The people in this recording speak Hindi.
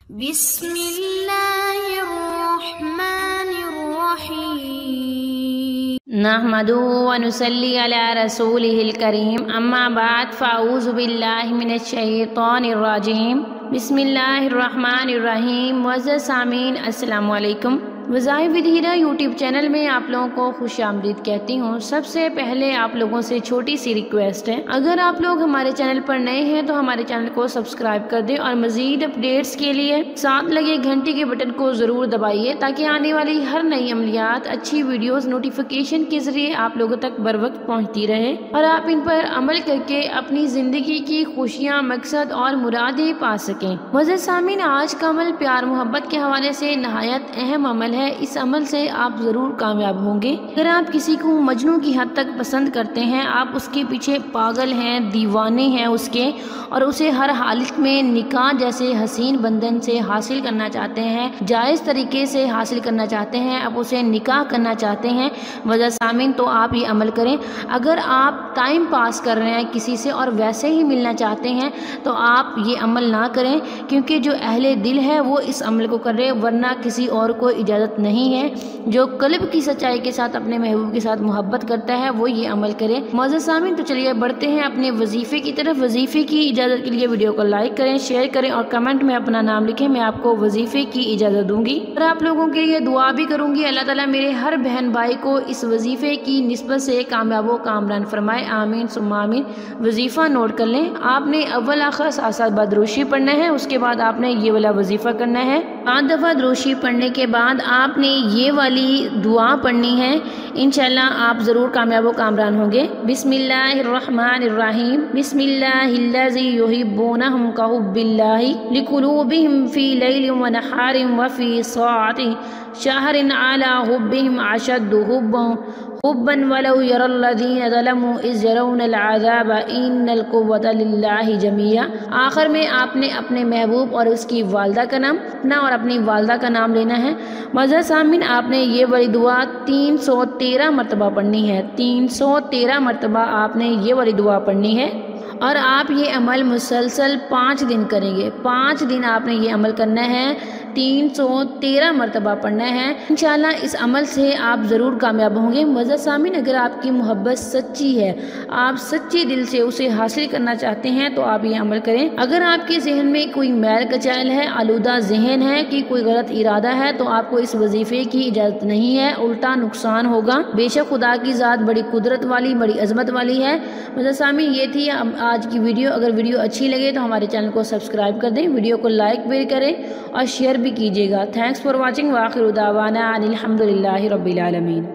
बिस्मिल्लाहिर्रहमानिर्रहीम नहमदुहु व नुसल्ली अला रसूलिहिल करीम अम्मा बाद फ़अऊज़ु बिल्लाहि मिनश शैतानिर रजीम बिस्मिल्लाहिर्रहमानिर्रहीम। मुअज़्ज़ज़ सामीन अस्सलामु अलैकुम। वज़ाइफ़ विद हीरा यूट्यूब चैनल में आप लोगों को खुशामदीद कहती हूँ। सबसे पहले आप लोगों से छोटी सी रिक्वेस्ट है, अगर आप लोग हमारे चैनल पर नए हैं तो हमारे चैनल को सब्सक्राइब कर दें और मज़ीद अपडेट्स के लिए साथ लगे घंटी के बटन को ज़रूर दबाइए ताकि आने वाली हर नई अमलियात, अच्छी वीडियोस नोटिफिकेशन के ज़रिए आप लोगों तक बर वक्त पहुँचती रहे और आप इन पर अमल करके अपनी ज़िंदगी की खुशियाँ, मकसद और मुरादें पा सकें। मुअज़्ज़ज़ सामीन, आज का अमल प्यार मोहब्बत के हवाले से नहायत अहम अमल है। इस अमल से आप जरूर कामयाब होंगे। अगर आप किसी को मजनू की हद तक पसंद करते हैं, आप उसके पीछे पागल हैं, दीवाने हैं उसके, और उसे हर हालत में निकाह जैसे हसीन बंधन से हासिल करना चाहते हैं, जायज़ तरीके से हासिल करना चाहते हैं, आप उसे निकाह करना चाहते हैं मुअज़्ज़ज़ सामीन, तो आप ये अमल करें। अगर आप टाइम पास कर रहे हैं किसी से और वैसे ही मिलना चाहते हैं तो आप ये अमल ना करें, क्योंकि जो अहले दिल है वो इस अमल को कर रहे, वरना किसी और को इजाज़त नहीं है। जो कल्ब की सच्चाई के साथ अपने महबूब के साथ मोहब्बत करता है वो ये अमल करे। मुअज़्ज़ज़ सामीन, तो चलिए बढ़ते हैं अपने वजीफे की तरफ। वजीफे की इजाज़त के लिए वीडियो को लाइक करें, शेयर करें और कमेंट में अपना नाम लिखें। मैं आपको वजीफे की इजाज़त दूंगी और आप लोगों के लिए दुआ भी करूंगी। अल्लाह ताला मेरे हर बहन भाई को इस वजीफे की निस्बत से कामयाब व कामरान फरमाए, आमीन सुम्मा आमीन। वजीफा नोट कर लें। आपने अव्वल आखिर साथ दरूशी पढ़ना है, उसके बाद आपने ये वाला वजीफा करना है। 5 दफ़ा दरूशी पढ़ने के बाद आपने ये वाली दुआ पढ़नी है। इंशाल्लाह आप ज़रूर कामयाब व कामरान होंगे। बिस्मिल्लाहिर्रहमानिर्रहीम बिस्मिल्लाहिल्लज़ी युहिब्बूनहुम कहुब्बिल्लाहि लिकुलूबिहिम फ़ी लैलिन व नहारिन व फ़ी साअतिन शहरिन अला हुब्बिहिम अशद्दु हुब्बन वलौ यरल्लज़ीना ज़लमू इज़ यरौनल अज़ाब इन्नल कुव्वता लिल्लाहि जमीआ। आखिर में आपने अपने महबूब और उसकी वालदा का नाम, अपना और अपनी वालदा का नाम लेना है। मुअज़्ज़ज़ सामीन, आपने ये वाली दुआ 313 मरतबा पढ़नी है। 313 मरतबा आपने ये वाली दुआ पढ़नी है और आप ये अमल मुसलसल 5 दिन करेंगे। 5 दिन आपने ये अमल करना है, 313 मरतबा पढ़ना है। इंशाल्लाह इस अमल से आप ज़रूर कामयाब होंगे। मुअज़्ज़ज़ सामीन, अगर आपकी मोहब्बत सच्ची है, आप सच्चे दिल से उसे हासिल करना चाहते हैं तो आप ये अमल करें। अगर आपके जहन में कोई मैल कचाल है, आलूदा जहन है कि कोई गलत इरादा है, तो आपको इस वजीफे की इजाज़त नहीं है, उल्टा नुकसान होगा। बेशक खुदा की ज़ात बड़ी कुदरत वाली, बड़ी अजमत वाली है। मुअज़्ज़ज़ सामीन, ये थी आज की वीडियो। अगर वीडियो अच्छी लगे तो हमारे चैनल को सब्सक्राइब कर दें, वीडियो को लाइक भी करें और शेयर भी कीजिएगा। Thanks for watching. व आखिर दावाना अनिल हम्दुलिल्लाहि रब्बिल आलमीन।